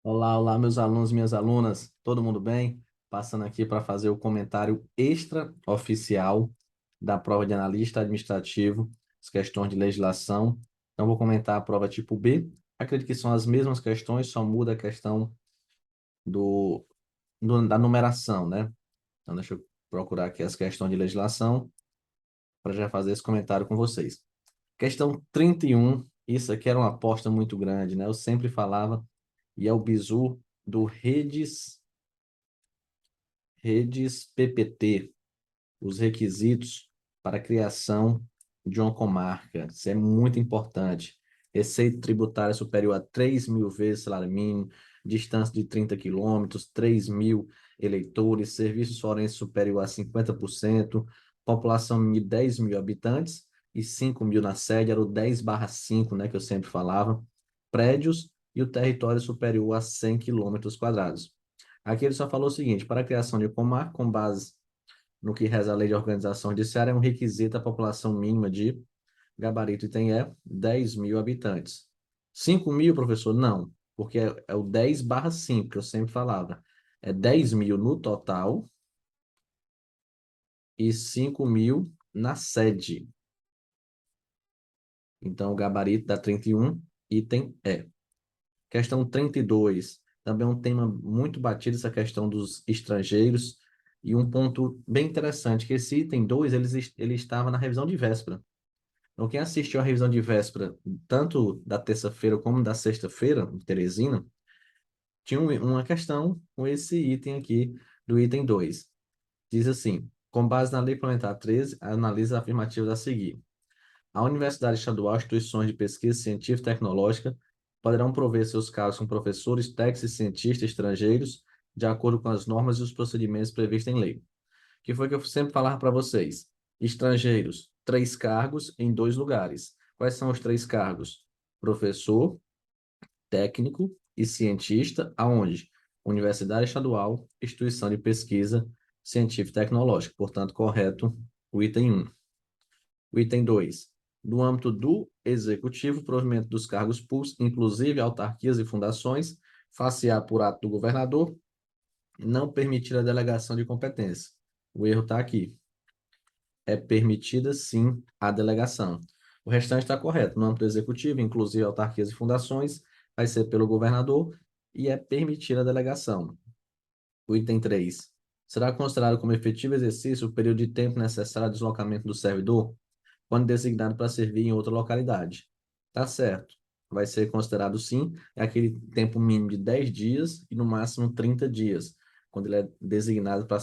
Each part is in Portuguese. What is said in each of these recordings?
Olá, olá, meus alunos, minhas alunas, todo mundo bem? Passando aqui para fazer o comentário extra-oficial da prova de analista administrativo, as questões de legislação. Então, vou comentar a prova tipo B. Acredito que são as mesmas questões, só muda a questão da numeração, né? Então, deixa eu procurar aqui as questões de legislação para já fazer esse comentário com vocês. Questão 31, isso aqui era uma aposta muito grande, né? Eu sempre falava, e é o bizu do Redes PPT, os requisitos para a criação de uma comarca. Isso é muito importante. Receita tributária superior a 3.000 vezes salário mínimo, distância de 30 quilômetros, 3.000 eleitores, serviços forenses superior a 50%, população de 10.000 habitantes e 5.000 na sede, era o 10/5, né, que eu sempre falava, prédios e o território superior a 100 quilômetros quadrados. Aqui ele só falou o seguinte: para a criação de comarca, com base no que reza a lei de organização judiciária, é um requisito a população mínima de gabarito item E, 10.000 habitantes. 5.000, professor? Não, porque é o 10/5 que eu sempre falava. É 10.000 no total e 5.000 na sede. Então, o gabarito dá 31, item E. Questão 32, também é um tema muito batido, essa questão dos estrangeiros, e um ponto bem interessante, que esse item 2, ele estava na revisão de véspera. Então, quem assistiu a revisão de véspera, tanto da terça-feira como da sexta-feira, em Teresina, tinha uma questão com esse item aqui, do item 2. Diz assim: com base na Lei Complementar 13, analisa a afirmativa a seguir. A Universidade Estadual, instituições de pesquisa científica e tecnológica, poderão prover seus cargos com professores, técnicos e cientistas estrangeiros, de acordo com as normas e os procedimentos previstos em lei. Que foi que eu sempre falava para vocês. Estrangeiros, 3 cargos em 2 lugares. Quais são os 3 cargos? Professor, técnico e cientista, aonde? Universidade Estadual, instituição de pesquisa científica e tecnológica. Portanto, correto o item 1. O item 2. No âmbito do executivo, provimento dos cargos públicos, inclusive autarquias e fundações, facear por ato do governador, não permitir a delegação de competência. O erro está aqui. É permitida, sim, a delegação. O restante está correto. No âmbito executivo, inclusive autarquias e fundações, vai ser pelo governador e é permitida a delegação. O item 3. Será considerado como efetivo exercício o período de tempo necessário ao deslocamento do servidor, quando designado para servir em outra localidade. Tá certo. Vai ser considerado, sim, é aquele tempo mínimo de 10 dias e no máximo 30 dias, quando ele é designado para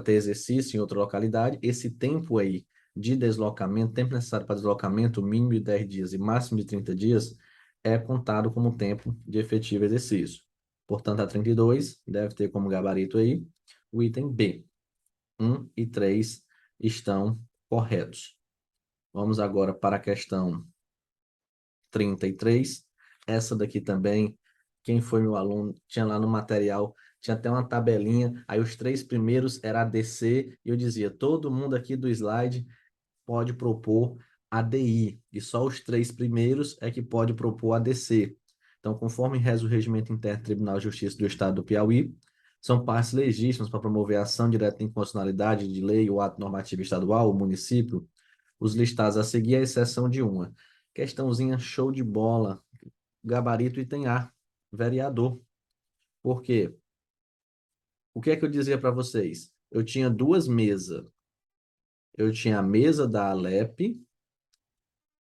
ter exercício em outra localidade. Esse tempo aí de deslocamento, tempo necessário para deslocamento, mínimo de 10 dias e máximo de 30 dias, é contado como tempo de efetivo exercício. Portanto, a 32 deve ter como gabarito aí o item B. 1 e 3 estão corretos. Vamos agora para a questão 33. Essa daqui também, quem foi meu aluno, tinha lá no material, tinha até uma tabelinha, aí os 3 primeiros era ADC, e eu dizia, todo mundo aqui do slide pode propor ADI, e só os 3 primeiros é que pode propor ADC. Então, conforme reza o Regimento Interno do Tribunal de Justiça do Estado do Piauí, são partes legítimas para promover a ação direta de inconstitucionalidade de lei ou ato normativo estadual ou município, os listados a seguir, à exceção de uma. Questãozinha show de bola. Gabarito item A, vereador. Por quê? O que é que eu dizia para vocês? Eu tinha 2 mesas. Eu tinha a mesa da Alep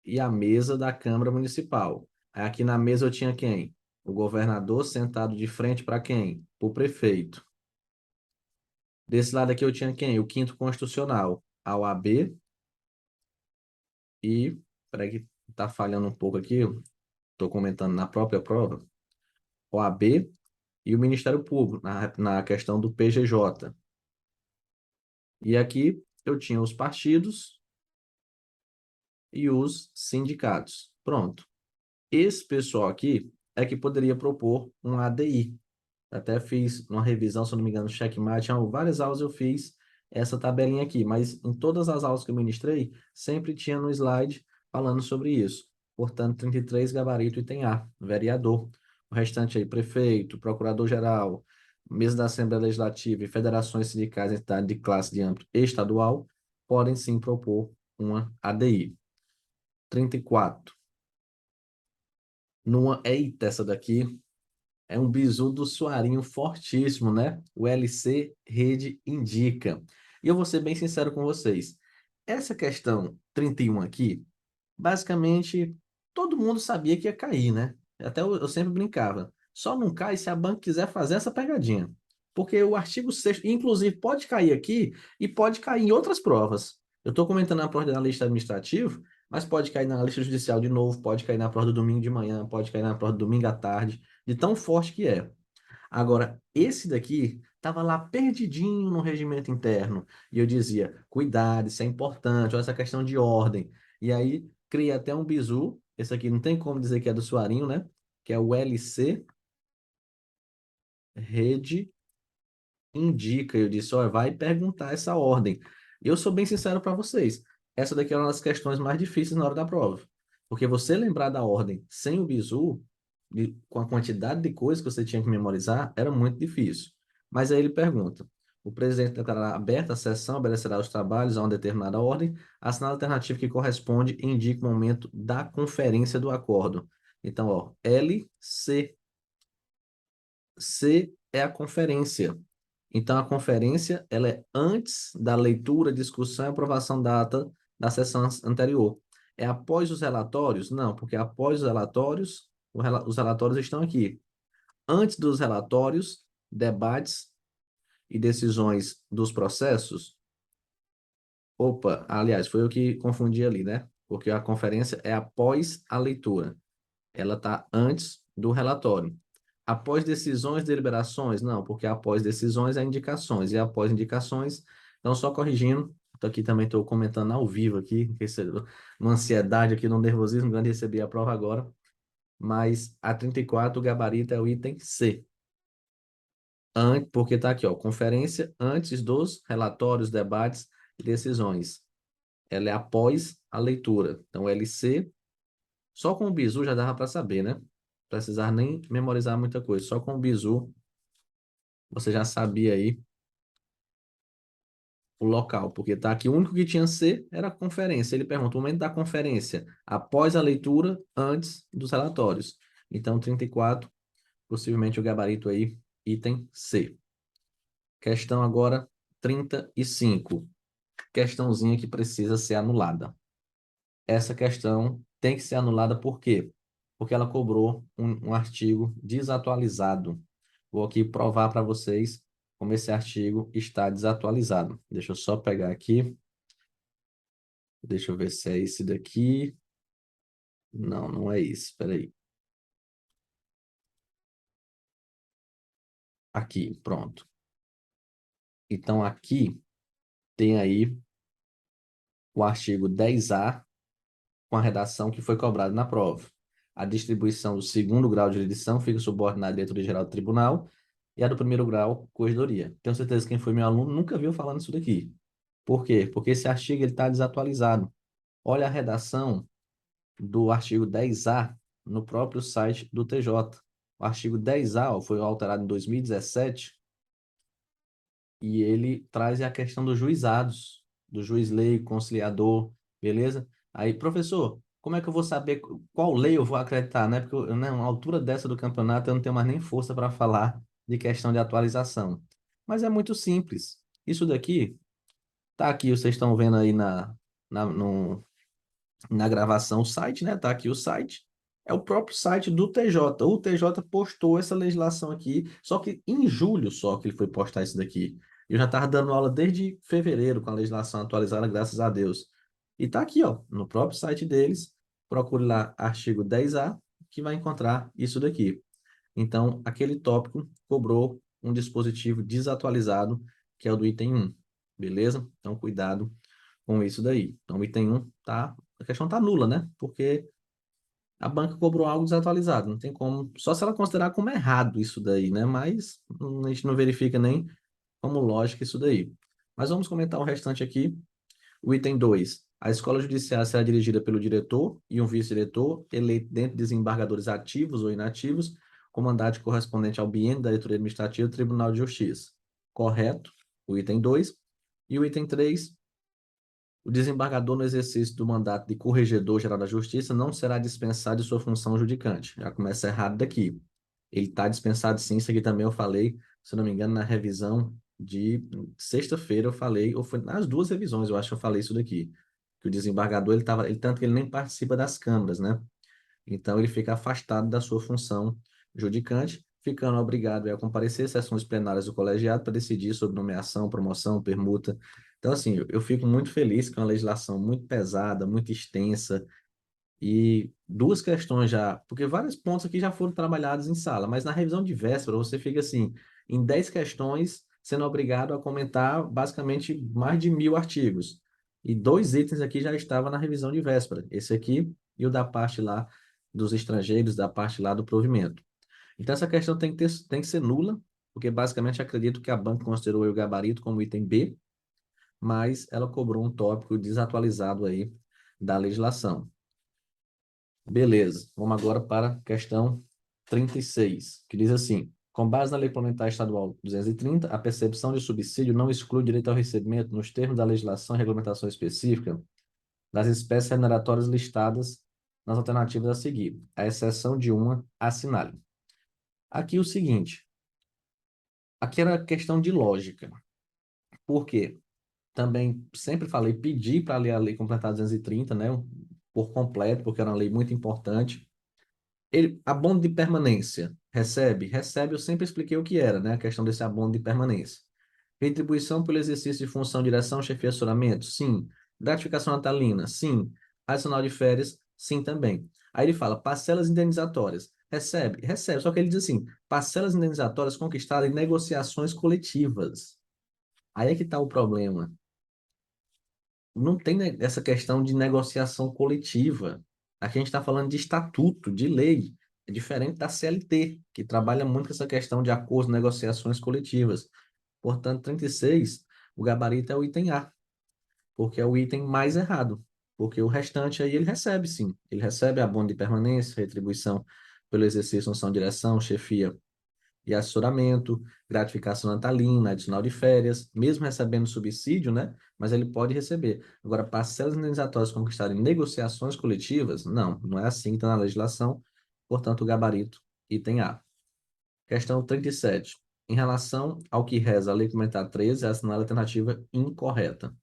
e a mesa da Câmara Municipal. Aí aqui na mesa eu tinha quem? O governador sentado de frente para quem? Para o prefeito. Desse lado aqui eu tinha quem? O quinto constitucional, a OAB e... Peraí que tá falhando um pouco aqui, estou comentando na própria prova. OAB e o Ministério Público, na questão do PGJ. E aqui eu tinha os partidos e os sindicatos. Pronto. Esse pessoal aqui é que poderia propor um ADI. Até fiz uma revisão, se eu não me engano, Checkmate, em várias aulas eu fiz essa tabelinha aqui, mas em todas as aulas que eu ministrei, sempre tinha no slide falando sobre isso. Portanto, 33, gabarito item A, vereador. O restante aí, prefeito, procurador-geral, mesa da Assembleia Legislativa e federações sindicais em entidade de classe de âmbito estadual, podem sim propor uma ADI. 34. Eita, essa daqui é um bizu do Suarinho fortíssimo, né? O LC Rede Indica. E eu vou ser bem sincero com vocês. Essa questão 31 aqui, basicamente, todo mundo sabia que ia cair, né? Até eu sempre brincava. Só não cai se a banca quiser fazer essa pegadinha. Porque o artigo 6º, inclusive, pode cair aqui e pode cair em outras provas. Eu estou comentando na prova de analista administrativo, mas pode cair na lista judicial de novo, pode cair na prova do domingo de manhã, pode cair na prova do domingo à tarde, de tão forte que é. Agora, esse daqui estava lá perdidinho no regimento interno. E eu dizia, cuidado, isso é importante, olha essa questão de ordem. E aí, criei até um bizu. Esse aqui não tem como dizer que é do Suarinho, né? Que é o LC Rede Indica. Eu disse, olha, vai perguntar essa ordem. Eu sou bem sincero para vocês. Essa daqui é uma das questões mais difíceis na hora da prova. Porque você lembrar da ordem sem o bizu, com a quantidade de coisas que você tinha que memorizar, era muito difícil. Mas aí ele pergunta: o presidente declarará aberta a sessão, obedecerá os trabalhos a uma determinada ordem, assinala a alternativa que corresponde e indica o momento da conferência do acordo. Então, ó, LC. C é a conferência. Então, a conferência ela é antes da leitura, discussão e aprovação da ata da sessão anterior. É após os relatórios? Não, porque após os relatórios, os relatórios estão aqui. Antes dos relatórios, debates e decisões dos processos. Opa, aliás, foi eu que confundi ali, né? Porque a conferência é após a leitura. Ela está antes do relatório. Após decisões, deliberações? Não, porque após decisões é indicações, e após indicações, então só corrigindo, tô aqui também estou comentando ao vivo aqui, uma ansiedade aqui, no nervosismo grande, recebi a prova agora, mas a 34, o gabarito é o item C, porque está aqui, ó, conferência antes dos relatórios, debates e decisões. Ela é após a leitura, então LC, só com o bizu já dava para saber, né? Precisar nem memorizar muita coisa, só com o bizu você já sabia aí o local, porque tá aqui, o único que tinha C era a conferência. Ele pergunta o momento da conferência, após a leitura, antes dos relatórios. Então, 34, possivelmente o gabarito aí, item C. Questão agora 35. Questãozinha que precisa ser anulada. Essa questão tem que ser anulada por quê? Porque ela cobrou um artigo desatualizado. Vou aqui provar para vocês como esse artigo está desatualizado. Deixa eu só pegar aqui. Deixa eu ver se é esse daqui. Não, não é esse. Espera aí. Aqui, pronto. Então, aqui tem aí o artigo 10A com a redação que foi cobrada na prova. A distribuição do segundo grau de jurisdição fica subordinada à diretoria-geral do tribunal e a do primeiro grau, corregedoria. Tenho certeza que quem foi meu aluno nunca viu falando isso daqui. Por quê? Porque esse artigo está desatualizado. Olha a redação do artigo 10A no próprio site do TJ. O artigo 10A ó, foi alterado em 2017 e ele traz a questão dos juizados, do juiz leigo, conciliador, beleza? Aí, professor, como é que eu vou saber qual lei eu vou acreditar, né? Porque eu, né, uma altura dessa do campeonato eu não tenho mais nem força para falar de questão de atualização. Mas é muito simples. Isso daqui tá aqui, vocês estão vendo aí na, no, na gravação o site, né? Tá aqui o site. É o próprio site do TJ. O TJ postou essa legislação aqui, só que em julho só que ele foi postar isso daqui. Eu já estava dando aula desde fevereiro com a legislação atualizada, graças a Deus. E tá aqui, ó, no próprio site deles. Procure lá artigo 10A, que vai encontrar isso daqui. Então, aquele tópico cobrou um dispositivo desatualizado, que é o do item 1. Beleza? Então, cuidado com isso daí. Então, o item 1 tá, a questão tá nula, né? Porque a banca cobrou algo desatualizado. Não tem como, só se ela considerar como errado isso daí, né? Mas a gente não verifica nem como lógica isso daí. Mas vamos comentar o restante aqui. O item 2. A escola judiciária será dirigida pelo diretor e um vice-diretor, eleito dentre desembargadores ativos ou inativos, comandante correspondente ao biênio da diretoria administrativa do Tribunal de Justiça. Correto, o item 2. E o item 3, o desembargador no exercício do mandato de corregedor-geral da Justiça não será dispensado de sua função judicante. Já começa errado daqui. Ele está dispensado sim, isso aqui também eu falei, se não me engano, na revisão de sexta-feira eu falei, ou foi nas duas revisões, eu acho que eu falei isso daqui, que o desembargador, tanto que ele nem participa das câmaras, né? Então, ele fica afastado da sua função judicante, ficando obrigado a comparecer às sessões plenárias do colegiado para decidir sobre nomeação, promoção, permuta. Então, assim, eu fico muito feliz com a legislação muito pesada, muito extensa, e duas questões já, porque vários pontos aqui já foram trabalhados em sala, mas na revisão de véspera você fica assim, em 10 questões, sendo obrigado a comentar basicamente mais de 1.000 artigos. E dois itens aqui já estavam na revisão de véspera, esse aqui e o da parte lá dos estrangeiros, da parte lá do provimento. Então essa questão tem que ser nula, porque basicamente acredito que a banca considerou o gabarito como item B, mas ela cobrou um tópico desatualizado aí da legislação. Beleza, vamos agora para a questão 36, que diz assim: com base na Lei Complementar Estadual 230, a percepção de subsídio não exclui o direito ao recebimento, nos termos da legislação e regulamentação específica, das espécies remuneratórias listadas nas alternativas a seguir, à exceção de uma, assinale. Aqui o seguinte, aqui era questão de lógica. Por quê? Também sempre falei, pedi para ler a Lei Complementar 230, né, por completo, porque era uma lei muito importante. Abono de permanência, recebe? Recebe, eu sempre expliquei o que era, né? A questão desse abono de permanência. Retribuição pelo exercício de função, direção, chefia, assoramento? Sim. Gratificação natalina? Sim. Adicional de férias? Sim também. Aí ele fala, parcelas indenizatórias. Recebe? Recebe. Só que ele diz assim, parcelas indenizatórias conquistadas em negociações coletivas. Aí é que está o problema. Não tem essa questão de negociação coletiva. Aqui a gente está falando de estatuto, de lei. É diferente da CLT, que trabalha muito com essa questão de acordos, negociações coletivas. Portanto, 36, o gabarito é o item A, porque é o item mais errado. Porque o restante aí ele recebe, sim. Ele recebe abono de permanência, retribuição pelo exercício, função, direção, chefia e assessoramento, gratificação natalina, adicional de férias, mesmo recebendo subsídio, né? Mas ele pode receber. Agora, parcelas indenizatórias conquistadas em negociações coletivas, não, não é assim que está na legislação, portanto, o gabarito, item A. Questão 37. Em relação ao que reza a Lei Complementar 13, assinala a alternativa incorreta.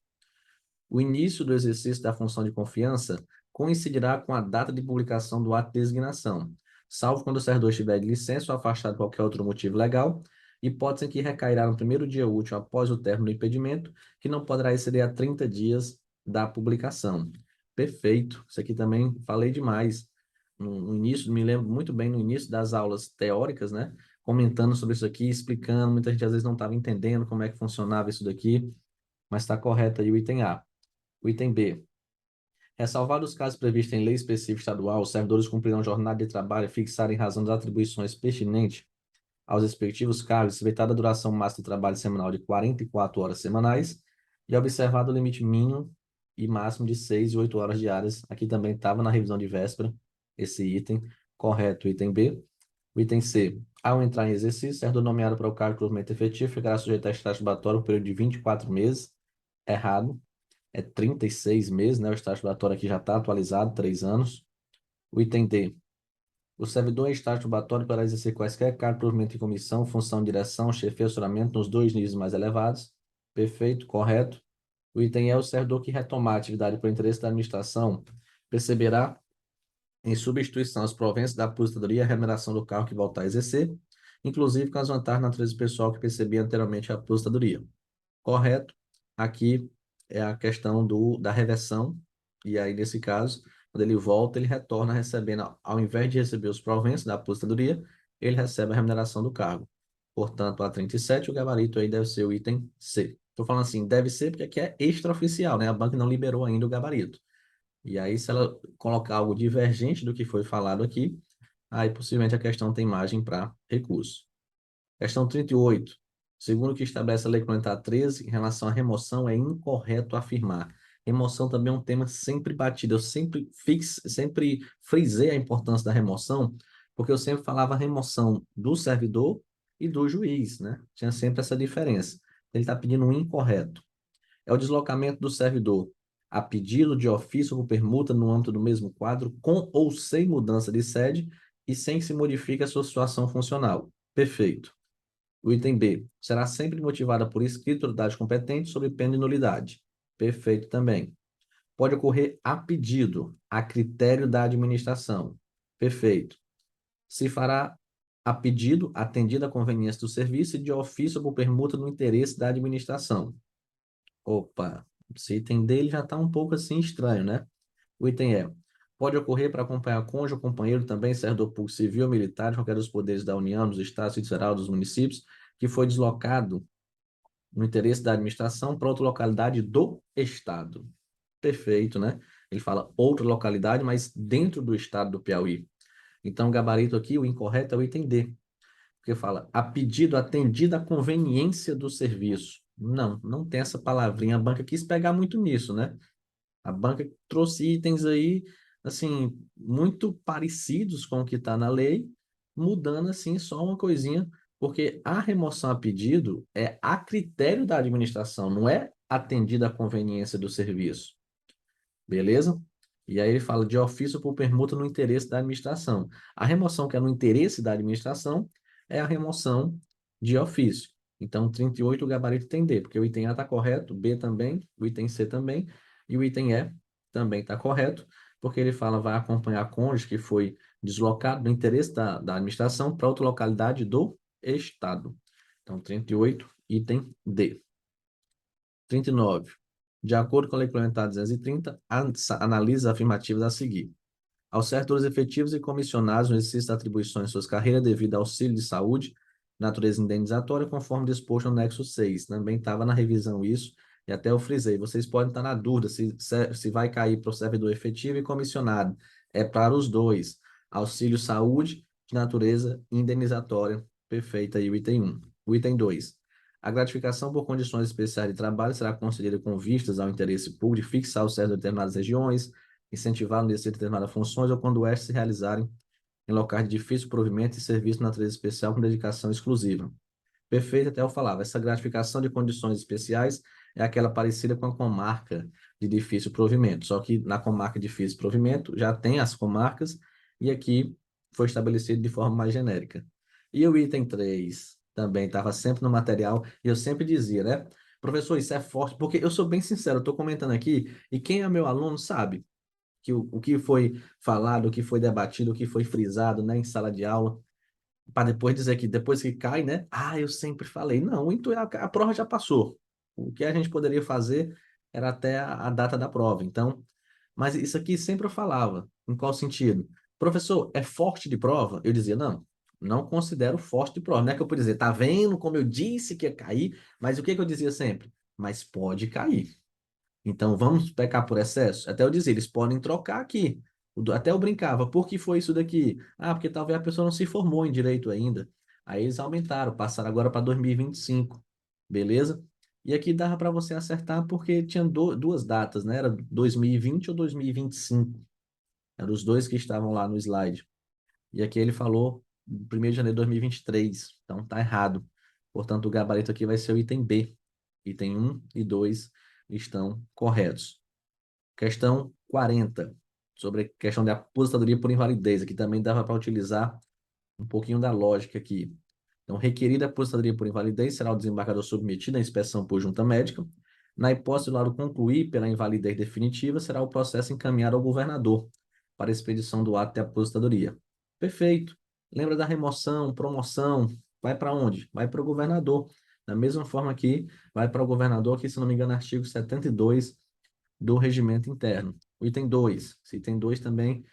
O início do exercício da função de confiança coincidirá com a data de publicação do ato de designação, salvo quando o servidor estiver de licença ou afastado por qualquer outro motivo legal, hipótese em que recairá no primeiro dia útil após o término do impedimento, que não poderá exceder a 30 dias da publicação. Perfeito. Isso aqui também falei demais. No início, me lembro muito bem no início das aulas teóricas, né? Comentando sobre isso aqui, explicando, muita gente às vezes não estava entendendo como é que funcionava isso daqui, mas está correto aí o item A. O item B. Ressalvado os casos previstos em lei específica estadual, os servidores cumprirão jornada de trabalho fixada em razão das atribuições pertinentes aos respectivos cargos, respeitada a duração máxima de trabalho semanal de 44 horas semanais e observado o limite mínimo e máximo de 6 e 8 horas diárias. Aqui também estava na revisão de véspera esse item. Correto, o item B. O item C. Ao entrar em exercício, servidor nomeado para o cargo de provimento efetivo ficará sujeito a estágio probatório por período de 24 meses. Errado. É 36 meses, né? O estágio probatório aqui já está atualizado, 3 anos. O item D. O servidor em estágio probatório poderá exercer quaisquer cargos, provimento em comissão, função, direção, chefia, assoramento nos dois níveis mais elevados. Perfeito, correto. O item E. O servidor que retomar a atividade por interesse da administração perceberá em substituição às provenças da aposentadoria a remuneração do cargo que voltar a exercer, inclusive com as vantagens na natureza pessoal que percebia anteriormente a aposentadoria. Correto. Aqui é a questão da reversão, e aí, nesse caso, quando ele volta, ele retorna recebendo, ao invés de receber os proventos da aposentadoria, ele recebe a remuneração do cargo. Portanto, a 37, o gabarito aí deve ser o item C. Estou falando assim, deve ser porque aqui é extraoficial, né? A banca não liberou ainda o gabarito. E aí, se ela colocar algo divergente do que foi falado aqui, aí possivelmente a questão tem margem para recurso. Questão 38. Segundo o que estabelece a Lei Complementar 13, em relação à remoção, é incorreto afirmar. Remoção também é um tema sempre batido. Eu sempre frisei a importância da remoção, Porque eu sempre falava remoção do servidor e do juiz, né? Tinha sempre essa diferença. Ele está pedindo um incorreto. É o deslocamento do servidor a pedido de ofício por permuta no âmbito do mesmo quadro, com ou sem mudança de sede e sem que se modifique a sua situação funcional. Perfeito. O item B. Será sempre motivada por escrito autoridade competente sob pena de nulidade. Perfeito também. Pode ocorrer a pedido, a critério da administração. Perfeito. Se fará a pedido, atendida a conveniência do serviço e de ofício por permuta no interesse da administração. Opa, esse item dele já está um pouco assim estranho, né? O item é: pode ocorrer para acompanhar cônjuge ou companheiro também, servidor público civil ou militar, de qualquer dos poderes da União, dos Estados, Distrito Federal, dos municípios, que foi deslocado no interesse da administração para outra localidade do Estado. Perfeito, né? Ele fala outra localidade, mas dentro do Estado do Piauí. Então, o gabarito aqui, o incorreto é o item D, porque fala a pedido atendida a conveniência do serviço. Não, não tem essa palavrinha. A banca quis pegar muito nisso, né? A banca trouxe itens aí, assim, muito parecidos com o que está na lei, mudando, assim, só uma coisinha, porque a remoção a pedido é a critério da administração, não é atendida a conveniência do serviço. Beleza? E aí ele fala de ofício por permuta no interesse da administração. A remoção que é no interesse da administração é a remoção de ofício. Então, 38 o gabarito tem D, porque o item A está correto, B também, o item C também, e o item E também está correto, porque ele fala vai acompanhar cônjuge que foi deslocado no interesse da administração para outra localidade do Estado. Então, 38, item D. 39. De acordo com a Lei Complementar 230, analisa as afirmativas a seguir. Aos servidores efetivos e comissionados no exercício das atribuições de suas carreiras devido ao auxílio de saúde, natureza indenizatória, conforme disposto no anexo 6. Também estava na revisão isso, e até eu frisei. Vocês podem estar na dúvida se vai cair para o servidor efetivo e comissionado. É para os dois. Auxílio saúde de natureza indenizatória. Perfeito aí o item 1. O item 2. A gratificação por condições especiais de trabalho será concedida com vistas ao interesse público de fixar o certo de determinadas regiões, incentivar no exercício de determinadas funções ou quando estas se realizarem em locais de difícil provimento e serviço de natureza especial com dedicação exclusiva. Perfeito, até eu falava. Essa gratificação de condições especiais é aquela parecida com a comarca de difícil provimento, só que na comarca de difícil provimento já tem as comarcas e aqui foi estabelecido de forma mais genérica. E o item 3 também estava sempre no material e eu sempre dizia, né? Professor, isso é forte, porque eu sou bem sincero, eu estou comentando aqui e quem é meu aluno sabe que o que foi falado, o que foi debatido, o que foi frisado, né, em sala de aula, para depois dizer que depois que cai, né? Ah, eu sempre falei. Não, então a prova já passou. O que a gente poderia fazer era até a data da prova. Então, mas isso aqui sempre eu falava. Em qual sentido? Professor, é forte de prova? Eu dizia, não, não considero forte de prova. Não é que eu podia dizer, tá vendo como eu disse que ia cair? Mas o que que eu dizia sempre? Mas pode cair. Então, vamos pecar por excesso? Até eu dizia, eles podem trocar aqui. Até eu brincava, por que foi isso daqui? Ah, porque talvez a pessoa não se formou em direito ainda. Aí eles aumentaram, passaram agora para 2025. Beleza? E aqui dava para você acertar porque tinha duas datas, né? Era 2020 ou 2025. Eram os dois que estavam lá no slide. E aqui ele falou 1º de janeiro de 2023. Então tá errado. Portanto, o gabarito aqui vai ser o item B. Item 1 e 2 estão corretos. Questão 40, sobre a questão da aposentadoria por invalidez. Aqui também dava para utilizar um pouquinho da lógica aqui. Então, requerida aposentadoria por invalidez, será o desembargador submetido à inspeção por junta médica. Na hipótese do laudo concluir pela invalidez definitiva, será o processo encaminhado ao governador para expedição do ato de aposentadoria. Perfeito. Lembra da remoção, promoção? Vai para onde? Vai para o governador. Da mesma forma que vai para o governador, que, se não me engano, artigo 72 do regimento interno. O item 2. Esse item 2 também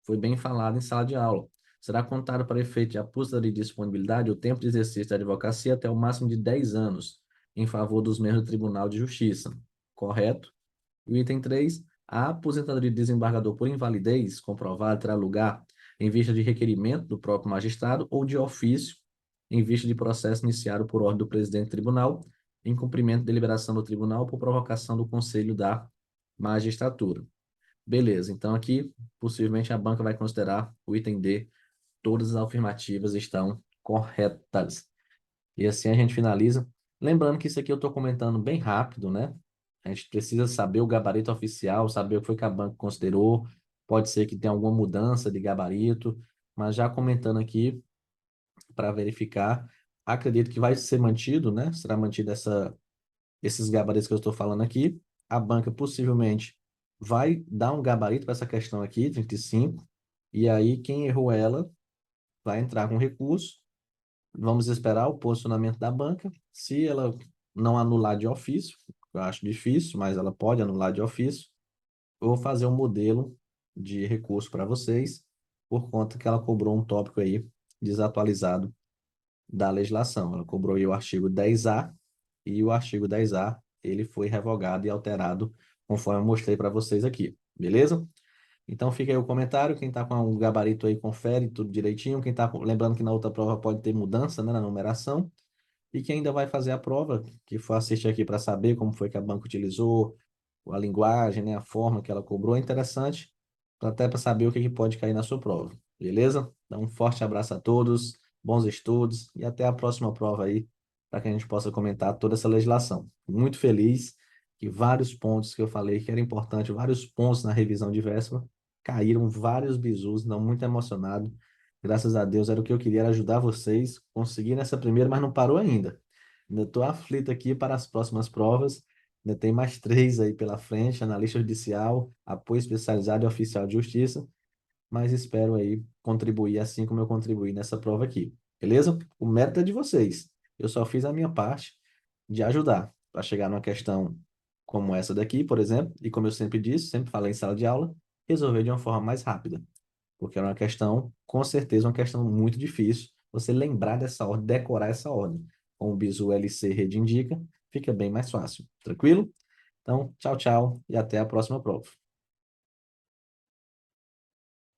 foi bem falado em sala de aula. Será contado para efeito de aposta de disponibilidade o tempo de exercício da advocacia até o máximo de 10 anos, em favor dos membros do Tribunal de Justiça. Correto? E o item 3. A aposentadoria de desembargador por invalidez comprovada terá lugar em vista de requerimento do próprio magistrado ou de ofício, em vista de processo iniciado por ordem do presidente do tribunal, em cumprimento de deliberação do tribunal por provocação do Conselho da Magistratura. Beleza, então aqui possivelmente a banca vai considerar o item D Todas as afirmativas estão corretas. E assim a gente finaliza. Lembrando que isso aqui eu estou comentando bem rápido, né? A gente precisa saber o gabarito oficial, saber o que foi que a banca considerou. Pode ser que tenha alguma mudança de gabarito, mas já comentando aqui para verificar, acredito que vai ser mantido, né? Será mantido esses gabaritos que eu estou falando aqui. A banca possivelmente vai dar um gabarito para essa questão aqui, 35, e aí quem errou ela vai entrar com recurso. Vamos esperar o posicionamento da banca. Se ela não anular de ofício, eu acho difícil, mas ela pode anular de ofício, eu vou fazer um modelo de recurso para vocês, por conta que ela cobrou um tópico aí desatualizado da legislação. Ela cobrou aí o artigo 10A, e o artigo 10A ele foi revogado e alterado conforme eu mostrei para vocês aqui, beleza? Então fica aí o comentário, quem está com o gabarito aí confere tudo direitinho, quem está lembrando que na outra prova pode ter mudança, né, na numeração, e quem ainda vai fazer a prova, que for assistir aqui para saber como foi que a banca utilizou, a linguagem, né, a forma que ela cobrou, é interessante, até para saber o que que pode cair na sua prova, beleza? Então um forte abraço a todos, bons estudos e até a próxima prova aí, para que a gente possa comentar toda essa legislação. Muito feliz que vários pontos que eu falei que era importante, vários pontos na revisão de véspera, caíram vários bizus, não muito emocionado. Graças a Deus era o que eu queria, era ajudar vocês. Consegui nessa primeira, mas não parou ainda. Ainda estou aflito aqui para as próximas provas. Ainda tem mais três aí pela frente: analista judicial, apoio especializado e oficial de justiça. Mas espero aí contribuir assim como eu contribuí nessa prova aqui. Beleza? O mérito é de vocês. Eu só fiz a minha parte de ajudar para chegar numa questão como essa daqui, por exemplo, e como eu sempre disse, sempre falei em sala de aula, resolver de uma forma mais rápida, porque é uma questão, com certeza, uma questão muito difícil. Você lembrar dessa ordem, decorar essa ordem. Com o bizu LC rede indica, fica bem mais fácil. Tranquilo? Então, tchau, tchau e até a próxima prova.